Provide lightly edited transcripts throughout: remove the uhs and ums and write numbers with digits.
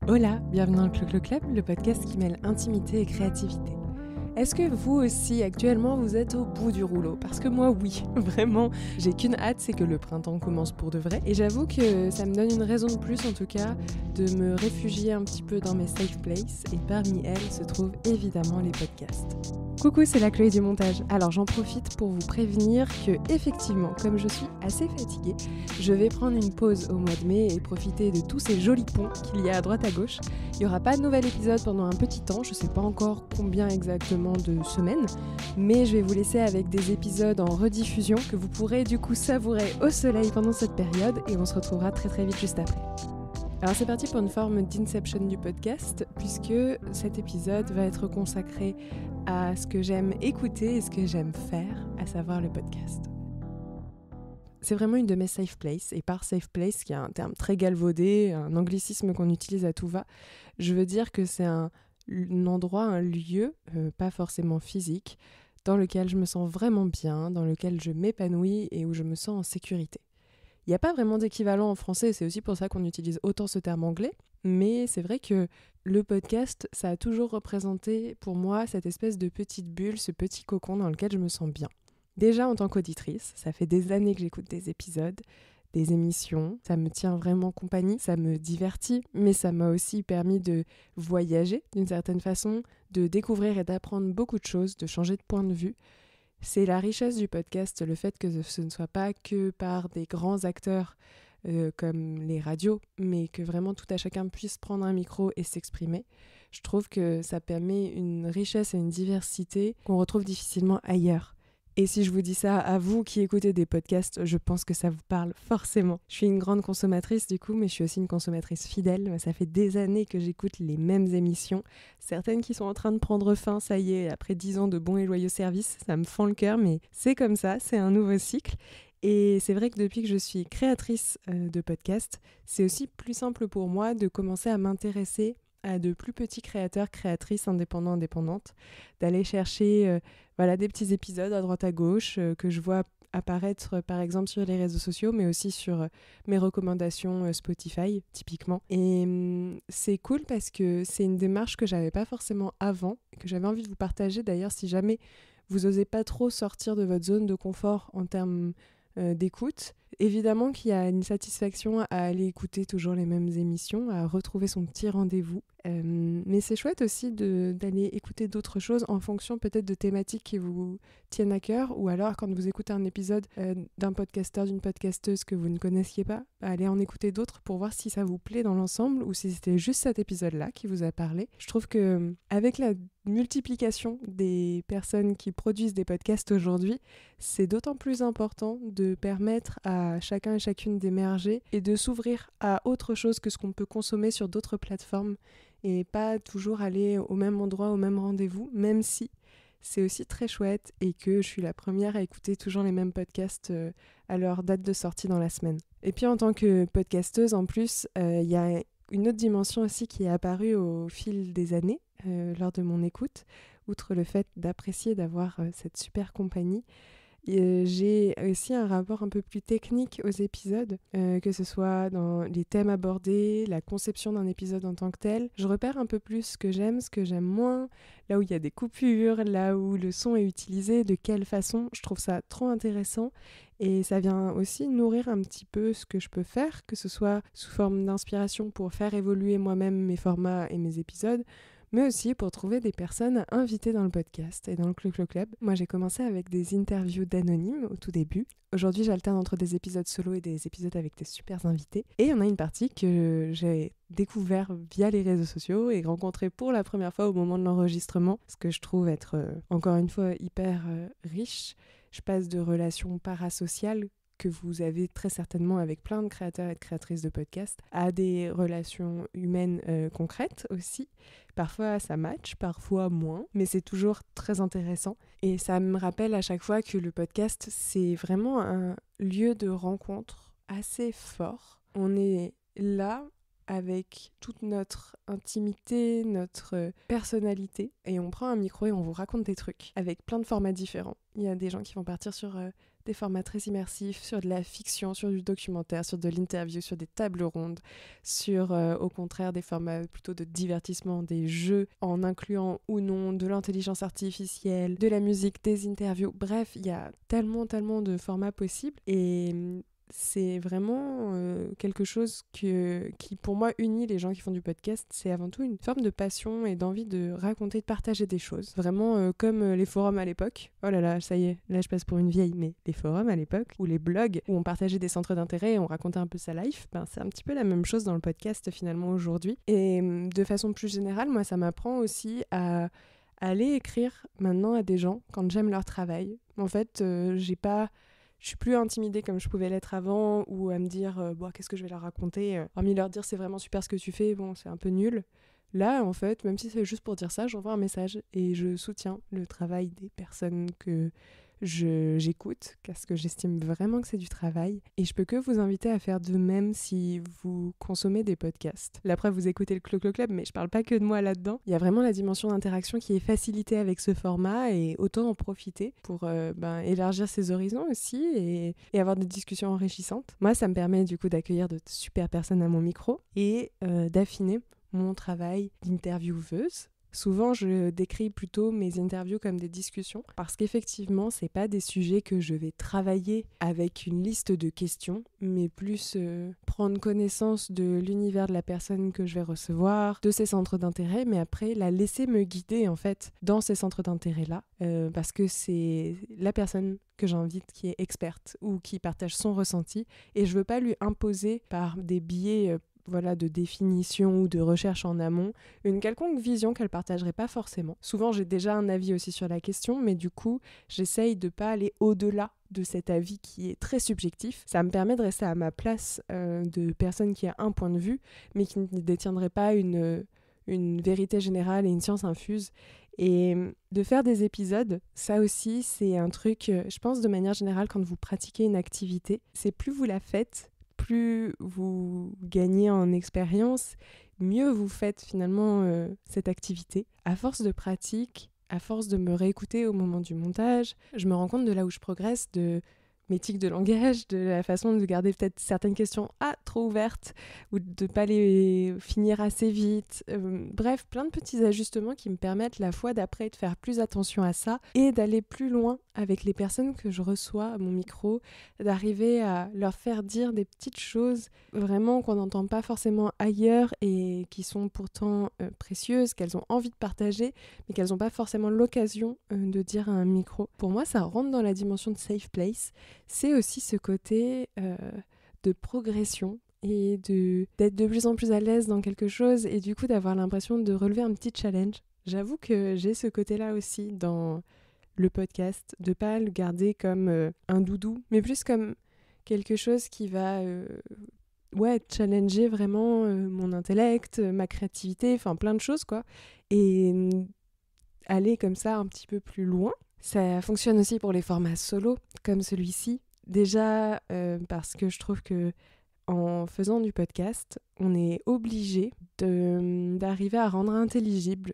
Hola, bienvenue dans le Clo-Clo Club, le podcast qui mêle intimité et créativité. Est-ce que vous aussi, actuellement, vous êtes au bout du rouleau ? Parce que moi, oui, vraiment, j'ai qu'une hâte, c'est que le printemps commence pour de vrai. Et j'avoue que ça me donne une raison de plus, en tout cas, de me réfugier un petit peu dans mes safe places. Et parmi elles se trouvent évidemment les podcasts. Coucou, c'est la Chloé du montage. Alors j'en profite pour vous prévenir que, effectivement, comme je suis assez fatiguée, je vais prendre une pause au mois de mai et profiter de tous ces jolis ponts qu'il y a à droite à gauche. Il n'y aura pas de nouvel épisode pendant un petit temps, je ne sais pas encore combien exactement de semaines, mais je vais vous laisser avec des épisodes en rediffusion que vous pourrez du coup savourer au soleil pendant cette période et on se retrouvera très très vite juste après. Alors c'est parti pour une forme d'inception du podcast, puisque cet épisode va être consacré à ce que j'aime écouter et ce que j'aime faire, à savoir le podcast. C'est vraiment une de mes safe places, et par safe place, qui est un terme très galvaudé, un anglicisme qu'on utilise à tout va, je veux dire que c'est un endroit, un lieu, pas forcément physique, dans lequel je me sens vraiment bien, dans lequel je m'épanouis et où je me sens en sécurité. Il n'y a pas vraiment d'équivalent en français, c'est aussi pour ça qu'on utilise autant ce terme anglais, mais c'est vrai que le podcast, ça a toujours représenté pour moi cette espèce de petite bulle, ce petit cocon dans lequel je me sens bien. Déjà en tant qu'auditrice, ça fait des années que j'écoute des épisodes, des émissions, ça me tient vraiment compagnie, ça me divertit, mais ça m'a aussi permis de voyager d'une certaine façon, de découvrir et d'apprendre beaucoup de choses, de changer de point de vue. C'est la richesse du podcast, le fait que ce ne soit pas que par des grands acteurs comme les radios, mais que vraiment tout à chacun puisse prendre un micro et s'exprimer. Je trouve que ça permet une richesse et une diversité qu'on retrouve difficilement ailleurs. Et si je vous dis ça à vous qui écoutez des podcasts, je pense que ça vous parle forcément. Je suis une grande consommatrice du coup, mais je suis aussi une consommatrice fidèle. Ça fait des années que j'écoute les mêmes émissions. Certaines qui sont en train de prendre fin, ça y est, après 10 ans de bons et loyaux services. Ça me fend le cœur, mais c'est comme ça, c'est un nouveau cycle. Et c'est vrai que depuis que je suis créatrice de podcasts, c'est aussi plus simple pour moi de commencer à m'intéresser à de plus petits créateurs, créatrices indépendantes, d'aller chercher des petits épisodes à droite à gauche que je vois apparaître par exemple sur les réseaux sociaux, mais aussi sur mes recommandations Spotify, typiquement. Et c'est cool parce que c'est une démarche que j'avais pas forcément avant, que j'avais envie de vous partager. D'ailleurs, si jamais vous osez pas trop sortir de votre zone de confort en termes d'écoute, évidemment qu'il y a une satisfaction à aller écouter toujours les mêmes émissions, à retrouver son petit rendez-vous. Mais c'est chouette aussi d'aller écouter d'autres choses en fonction peut-être de thématiques qui vous tiennent à cœur, ou alors quand vous écoutez un épisode d'un podcasteur, d'une podcasteuse que vous ne connaissiez pas, allez en écouter d'autres pour voir si ça vous plaît dans l'ensemble ou si c'était juste cet épisode-là qui vous a parlé. Je trouve que avec la multiplication des personnes qui produisent des podcasts aujourd'hui, c'est d'autant plus important de permettre à chacun et chacune d'émerger et de s'ouvrir à autre chose que ce qu'on peut consommer sur d'autres plateformes et pas toujours aller au même endroit, au même rendez-vous, même si c'est aussi très chouette et que je suis la première à écouter toujours les mêmes podcasts à leur date de sortie dans la semaine. Et puis en tant que podcasteuse, en plus, il y a une autre dimension aussi qui est apparue au fil des années lors de mon écoute, outre le fait d'apprécier d'avoir cette super compagnie. J'ai aussi un rapport un peu plus technique aux épisodes, que ce soit dans les thèmes abordés, la conception d'un épisode en tant que tel. Je repère un peu plus ce que j'aime moins, là où il y a des coupures, là où le son est utilisé, de quelle façon. Je trouve ça trop intéressant et ça vient aussi nourrir un petit peu ce que je peux faire, que ce soit sous forme d'inspiration pour faire évoluer moi-même mes formats et mes épisodes, mais aussi pour trouver des personnes invitées dans le podcast et dans le Clo-Clo Club. Moi, j'ai commencé avec des interviews d'anonymes au tout début. Aujourd'hui, j'alterne entre des épisodes solo et des épisodes avec des super invités. Et il y en a une partie que j'ai découvert via les réseaux sociaux et rencontré pour la première fois au moment de l'enregistrement, ce que je trouve être, encore une fois, hyper riche. Je passe de relations parasociales que vous avez très certainement avec plein de créateurs et de créatrices de podcasts, à des relations humaines concrètes aussi. Parfois ça match, parfois moins, mais c'est toujours très intéressant. Et ça me rappelle à chaque fois que le podcast, c'est vraiment un lieu de rencontre assez fort. On est là avec toute notre intimité, notre personnalité, et on prend un micro et on vous raconte des trucs avec plein de formats différents. Il y a des gens qui vont partir sur des formats très immersifs, sur de la fiction, sur du documentaire, sur de l'interview, sur des tables rondes, sur au contraire des formats plutôt de divertissement, des jeux en incluant ou non de l'intelligence artificielle, de la musique, des interviews. Bref, il y a tellement de formats possibles et c'est vraiment quelque chose qui pour moi unit les gens qui font du podcast. C'est avant tout une forme de passion et d'envie de raconter, de partager des choses. Vraiment comme les forums à l'époque. Oh là là, ça y est, là je passe pour une vieille, mais les forums à l'époque, ou les blogs, où on partageait des centres d'intérêt et on racontait un peu sa life, c'est un petit peu la même chose dans le podcast finalement aujourd'hui. Et de façon plus générale, moi ça m'apprend aussi à aller écrire maintenant à des gens quand j'aime leur travail. En fait, je suis plus intimidée comme je pouvais l'être avant, ou à me dire qu'est-ce que je vais leur raconter, hormis leur dire c'est vraiment super ce que tu fais, bon c'est un peu nul. Là en fait, même si c'est juste pour dire ça, j'envoie un message et je soutiens le travail des personnes que j'écoute, parce que j'estime vraiment que c'est du travail, et je peux que vous inviter à faire de même si vous consommez des podcasts. Là, après vous écoutez le Clo-Clo Club, mais je parle pas que de moi là-dedans. Il y a vraiment la dimension d'interaction qui est facilitée avec ce format, et autant en profiter pour élargir ses horizons aussi et avoir des discussions enrichissantes. Moi, ça me permet du coup d'accueillir de super personnes à mon micro et d'affiner mon travail d'intervieweuse. Souvent, je décris plutôt mes interviews comme des discussions parce qu'effectivement, c'est pas des sujets que je vais travailler avec une liste de questions, mais plus prendre connaissance de l'univers de la personne que je vais recevoir, de ses centres d'intérêt, mais après la laisser me guider en fait dans ces centres d'intérêt-là, parce que c'est la personne que j'invite qui est experte ou qui partage son ressenti, et je veux pas lui imposer par des biais de définition ou de recherche en amont, une quelconque vision qu'elle partagerait pas forcément. Souvent, j'ai déjà un avis aussi sur la question, mais du coup, j'essaye de pas aller au-delà de cet avis qui est très subjectif. Ça me permet de rester à ma place de personne qui a un point de vue, mais qui ne détiendrait pas une vérité générale et une science infuse. Et de faire des épisodes, ça aussi, c'est un truc, je pense de manière générale, quand vous pratiquez une activité, c'est plus vous la faites, plus vous gagnez en expérience, mieux vous faites finalement cette activité. À force de pratique, à force de me réécouter au moment du montage, je me rends compte de là où je progresse, de mes tics de langage, de la façon de garder peut-être certaines questions trop ouvertes ou de ne pas les finir assez vite. Bref, plein de petits ajustements qui me permettent la fois d'après de faire plus attention à ça et d'aller plus loin avec les personnes que je reçois à mon micro, d'arriver à leur faire dire des petites choses vraiment qu'on n'entend pas forcément ailleurs et qui sont pourtant précieuses, qu'elles ont envie de partager, mais qu'elles n'ont pas forcément l'occasion de dire à un micro. Pour moi, ça rentre dans la dimension de safe place. C'est aussi ce côté de progression et d'être de plus en plus à l'aise dans quelque chose et du coup d'avoir l'impression de relever un petit challenge. J'avoue que j'ai ce côté-là aussi dans le podcast, de pas le garder comme un doudou, mais plus comme quelque chose qui va challenger vraiment mon intellect, ma créativité, enfin plein de choses quoi, et aller comme ça un petit peu plus loin. Ça fonctionne aussi pour les formats solo, comme celui-ci. Déjà, parce que je trouve que en faisant du podcast, on est obligé d'arriver à rendre intelligible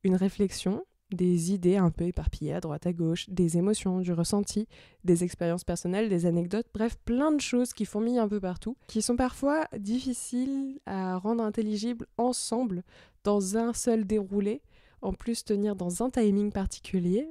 une réflexion, des idées un peu éparpillées à droite à gauche, des émotions, du ressenti, des expériences personnelles, des anecdotes, bref, plein de choses qui fourmillent un peu partout, qui sont parfois difficiles à rendre intelligibles ensemble dans un seul déroulé. En plus, tenir dans un timing particulier,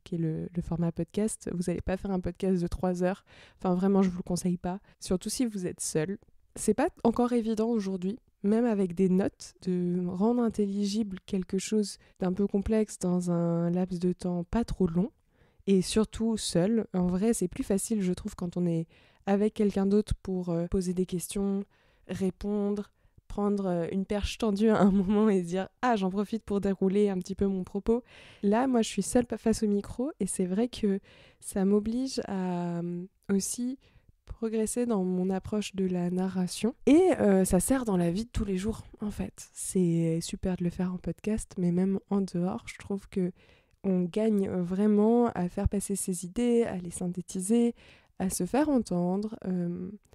qui est le format podcast. Vous n'allez pas faire un podcast de 3 heures. Enfin, vraiment, je ne vous le conseille pas. Surtout si vous êtes seul. C'est pas encore évident aujourd'hui, même avec des notes, de rendre intelligible quelque chose d'un peu complexe dans un laps de temps pas trop long. Et surtout seul. En vrai, c'est plus facile, je trouve, quand on est avec quelqu'un d'autre pour poser des questions, répondre, prendre une perche tendue à un moment et se dire « Ah, j'en profite pour dérouler un petit peu mon propos ». Là, moi, je suis seule face au micro et c'est vrai que ça m'oblige à aussi progresser dans mon approche de la narration. Et ça sert dans la vie de tous les jours, en fait. C'est super de le faire en podcast, mais même en dehors, je trouve que on gagne vraiment à faire passer ses idées, à les synthétiser, à se faire entendre.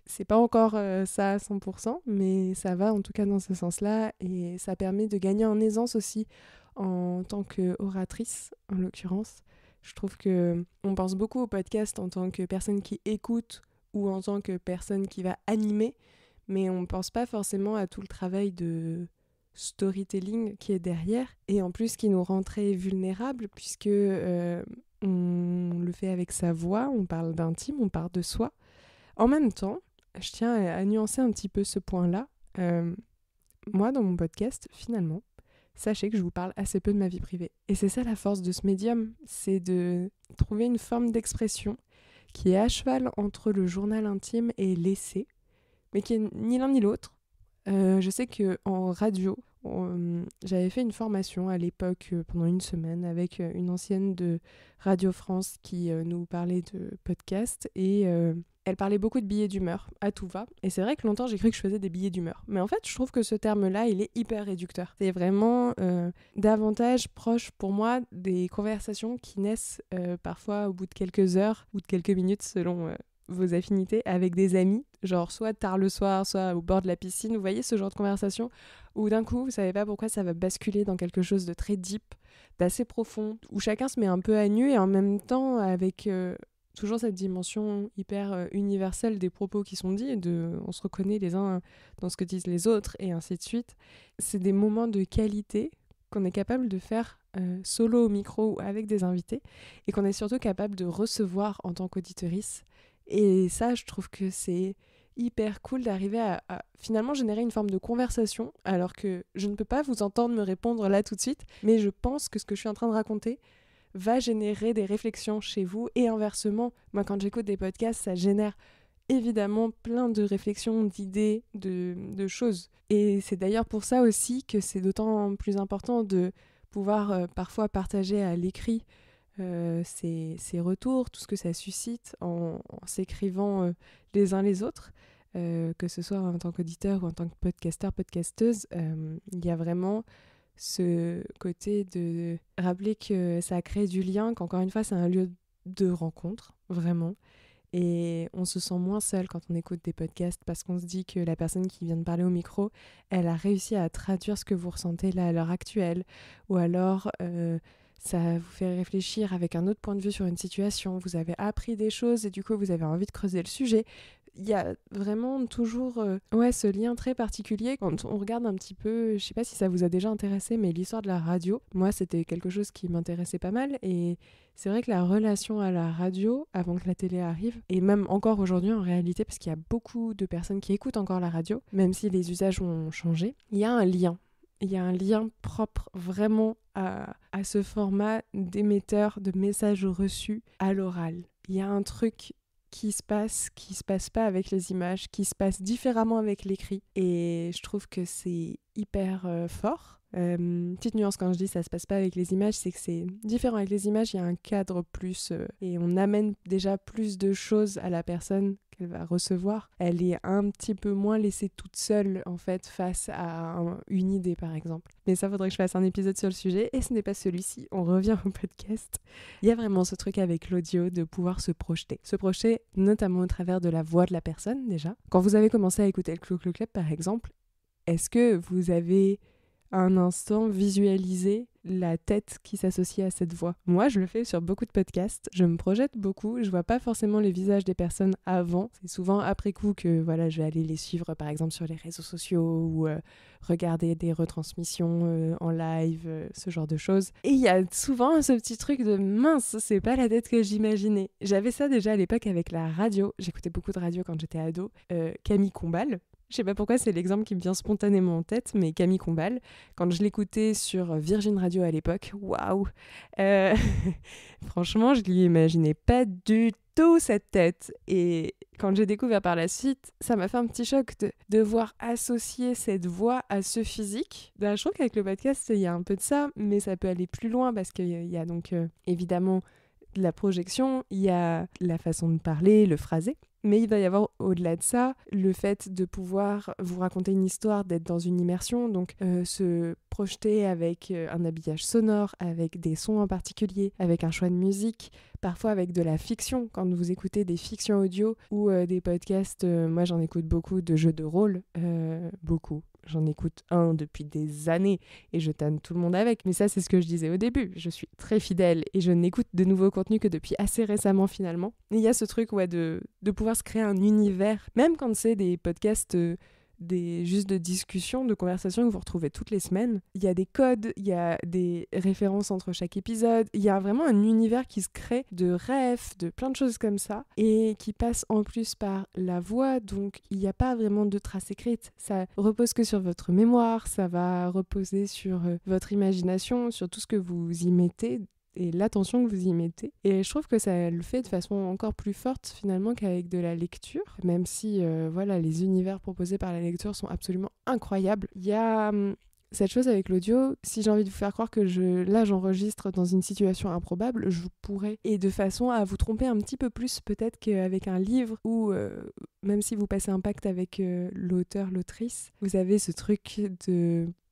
C'est pas encore ça à 100%, mais ça va en tout cas dans ce sens-là et ça permet de gagner en aisance aussi en tant qu'oratrice, en l'occurrence. Je trouve que on pense beaucoup au podcast en tant que personne qui écoute ou en tant que personne qui va animer, mais on ne pense pas forcément à tout le travail de storytelling qui est derrière, et en plus qui nous rend très vulnérables puisque on le fait avec sa voix, on parle d'intime, on parle de soi. En même temps, je tiens à nuancer un petit peu ce point-là. Moi, dans mon podcast, finalement, sachez que je vous parle assez peu de ma vie privée. Et c'est ça la force de ce médium, c'est de trouver une forme d'expression qui est à cheval entre le journal intime et l'essai, mais qui est ni l'un ni l'autre. Je sais qu'en radio, j'avais fait une formation à l'époque pendant une semaine avec une ancienne de Radio France qui nous parlait de podcast et elle parlait beaucoup de billets d'humeur, à tout va. Et c'est vrai que longtemps j'ai cru que je faisais des billets d'humeur. Mais en fait je trouve que ce terme-là il est hyper réducteur. C'est vraiment davantage proche pour moi des conversations qui naissent parfois au bout de quelques heures ou de quelques minutes selon vos affinités avec des amis, genre soit tard le soir, soit au bord de la piscine. Vous voyez ce genre de conversation où d'un coup, vous savez pas pourquoi ça va basculer dans quelque chose de très deep, d'assez profond, où chacun se met un peu à nu et en même temps avec toujours cette dimension hyper universelle des propos qui sont dits, on se reconnaît les uns dans ce que disent les autres et ainsi de suite. C'est des moments de qualité qu'on est capable de faire solo au micro ou avec des invités et qu'on est surtout capable de recevoir en tant qu'auditrice. Et ça, je trouve que c'est hyper cool d'arriver à finalement générer une forme de conversation, alors que je ne peux pas vous entendre me répondre là tout de suite, mais je pense que ce que je suis en train de raconter va générer des réflexions chez vous, et inversement, moi quand j'écoute des podcasts, ça génère évidemment plein de réflexions, d'idées, de choses. Et c'est d'ailleurs pour ça aussi que c'est d'autant plus important de pouvoir parfois partager à l'écrit ces retours, tout ce que ça suscite en s'écrivant les uns les autres, que ce soit en tant qu'auditeur ou en tant que podcasteur, podcasteuse. Il y a vraiment ce côté de rappeler que ça crée du lien, qu'encore une fois c'est un lieu de rencontre, vraiment. Et on se sent moins seul quand on écoute des podcasts parce qu'on se dit que la personne qui vient de parler au micro, elle a réussi à traduire ce que vous ressentez là à l'heure actuelle, ou alors ça vous fait réfléchir avec un autre point de vue sur une situation, vous avez appris des choses et du coup vous avez envie de creuser le sujet. Il y a vraiment toujours ce lien très particulier quand on regarde un petit peu, je sais pas si ça vous a déjà intéressé, mais l'histoire de la radio, moi c'était quelque chose qui m'intéressait pas mal, et c'est vrai que la relation à la radio avant que la télé arrive, et même encore aujourd'hui en réalité, parce qu'il y a beaucoup de personnes qui écoutent encore la radio, même si les usages ont changé, il y a un lien. Il y a un lien propre vraiment à ce format d'émetteur de messages reçus à l'oral. Il y a un truc qui se passe pas avec les images, qui se passe différemment avec l'écrit. Et je trouve que c'est hyper fort. Petite nuance quand je dis ça se passe pas avec les images, c'est que c'est différent avec les images, il y a un cadre plus et on amène déjà plus de choses à la personne qu'elle va recevoir. Elle est un petit peu moins laissée toute seule en fait face à une idée par exemple. Mais ça faudrait que je fasse un épisode sur le sujet, et ce n'est pas celui-ci, on revient au podcast. Il y a vraiment ce truc avec l'audio de pouvoir se projeter notamment au travers de la voix de la personne déjà. Quand vous avez commencé à écouter le Clou Clou Club par exemple, est-ce que vous avez un instant visualiser la tête qui s'associe à cette voix? Moi, je le fais sur beaucoup de podcasts. Je me projette beaucoup. Je vois pas forcément les visages des personnes avant. C'est souvent après coup que je vais aller les suivre, par exemple sur les réseaux sociaux ou regarder des retransmissions en live, ce genre de choses. Et il y a souvent ce petit truc de mince, c'est pas la tête que j'imaginais. J'avais ça déjà à l'époque avec la radio. J'écoutais beaucoup de radio quand j'étais ado. Camille Combal. Je sais pas pourquoi c'est l'exemple qui me vient spontanément en tête, mais Camille Combal, quand je l'écoutais sur Virgin Radio à l'époque, waouh, franchement, je lui imaginais pas du tout cette tête. Et quand j'ai découvert par la suite, ça m'a fait un petit choc de voir associer cette voix à ce physique. Je trouve qu'avec le podcast, il y a un peu de ça, mais ça peut aller plus loin parce qu'il y a donc évidemment de la projection, il y a la façon de parler, le phrasé. Mais il va y avoir au-delà de ça le fait de pouvoir vous raconter une histoire, d'être dans une immersion, donc se projeter avec un habillage sonore, avec des sons en particulier, avec un choix de musique, parfois avec de la fiction, quand vous écoutez des fictions audio ou des podcasts. Moi j'en écoute beaucoup de jeux de rôle, beaucoup. j'en écoute un depuis des années et je tanne tout le monde avec. Mais ça, c'est ce que je disais au début. Je suis très fidèle et je n'écoute de nouveaux contenus que depuis assez récemment finalement. Et il y a ce truc de pouvoir se créer un univers, même quand c'est des podcasts juste de discussions, de conversations que vous retrouvez toutes les semaines. Il y a des codes, il y a des références entre chaque épisode, il y a vraiment un univers qui se crée de rêves, de plein de choses comme ça, et qui passe en plus par la voix, donc il n'y a pas vraiment de traces écrites. Ça repose que sur votre mémoire, ça va reposer sur votre imagination, sur tout ce que vous y mettez, et l'attention que vous y mettez. Et je trouve que ça le fait de façon encore plus forte finalement qu'avec de la lecture, même si les univers proposés par la lecture sont absolument incroyables. Il y a cette chose avec l'audio, si j'ai envie de vous faire croire que j'enregistre dans une situation improbable, je pourrais. Et de façon à vous tromper un petit peu plus peut-être qu'avec un livre où, même si vous passez un pacte avec l'auteur, l'autrice, vous avez ce truc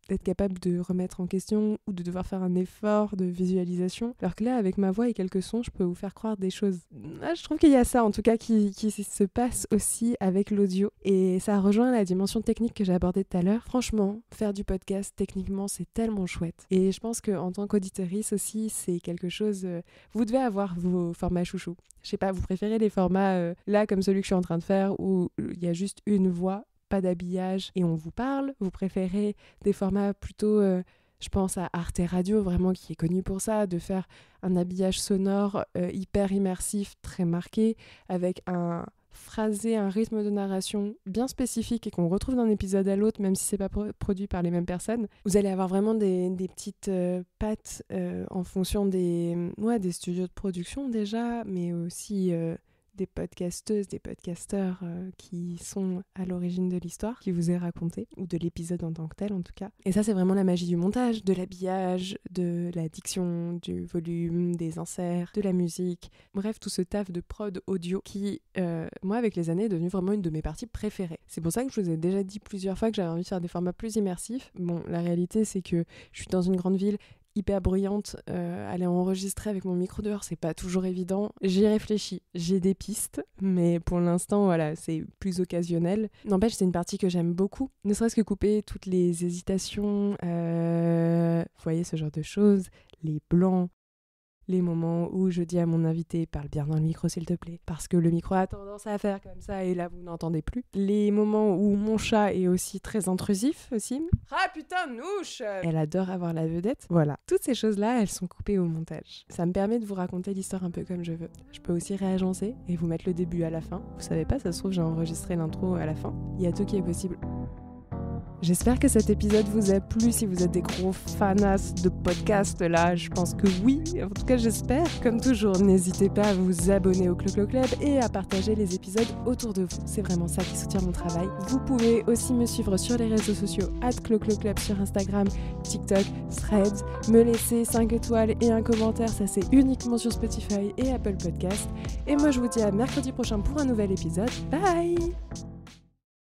d'être capable de remettre en question ou de devoir faire un effort de visualisation. Alors que là, avec ma voix et quelques sons, je peux vous faire croire des choses. Je trouve qu'il y a ça, en tout cas, qui se passe aussi avec l'audio. Et ça rejoint la dimension technique que j'ai abordée tout à l'heure. Franchement, faire du podcast, techniquement, c'est tellement chouette. Et je pense qu'en tant qu'auditrice aussi, c'est quelque chose... vous devez avoir vos formats chouchous. Je sais pas, vous préférez les formats là, comme celui que je suis en train de faire, où il y a juste une voix, pas d'habillage et on vous parle. Vous préférez des formats plutôt, je pense à Arte Radio, vraiment qui est connu pour ça, de faire un habillage sonore hyper immersif, très marqué, avec un phrasé, un rythme de narration bien spécifique et qu'on retrouve d'un épisode à l'autre, même si c'est pas produit par les mêmes personnes. Vous allez avoir vraiment des petites pattes en fonction des studios de production déjà, mais aussi... des podcasteuses, des podcasteurs qui sont à l'origine de l'histoire, qui vous est racontée, ou de l'épisode en tant que tel en tout cas. Et ça, c'est vraiment la magie du montage, de l'habillage, de la diction, du volume, des inserts, de la musique. Bref, tout ce taf de prod audio qui, moi, avec les années, est devenu vraiment une de mes parties préférées. C'est pour ça que je vous ai déjà dit plusieurs fois que j'avais envie de faire des formats plus immersifs. Bon, la réalité, c'est que je suis dans une grande ville hyper bruyante, aller enregistrer avec mon micro dehors, c'est pas toujours évident. J'y réfléchis, j'ai des pistes, mais pour l'instant, voilà, c'est plus occasionnel. N'empêche, c'est une partie que j'aime beaucoup, ne serait-ce que couper toutes les hésitations, vous voyez, ce genre de choses, les blancs, les moments où je dis à mon invité « Parle bien dans le micro s'il te plaît », parce que le micro a tendance à faire comme ça et là vous n'entendez plus. Les moments où mon chat est aussi très intrusif aussi. Ah putain, Nouche! Elle adore avoir la vedette. Voilà, toutes ces choses-là, elles sont coupées au montage. Ça me permet de vous raconter l'histoire un peu comme je veux. Je peux aussi réagencer et vous mettre le début à la fin. Vous savez pas, ça se trouve j'ai enregistré l'intro à la fin. Il y a tout qui est possible. J'espère que cet épisode vous a plu. Si vous êtes des gros fanas de podcast, là, je pense que oui. En tout cas, j'espère. Comme toujours, n'hésitez pas à vous abonner au Clo-Clo Club et à partager les épisodes autour de vous. C'est vraiment ça qui soutient mon travail. Vous pouvez aussi me suivre sur les réseaux sociaux @CloCloClub sur Instagram, TikTok, Threads. Me laisser 5 étoiles et un commentaire, ça c'est uniquement sur Spotify et Apple Podcast. Et moi, je vous dis à mercredi prochain pour un nouvel épisode. Bye!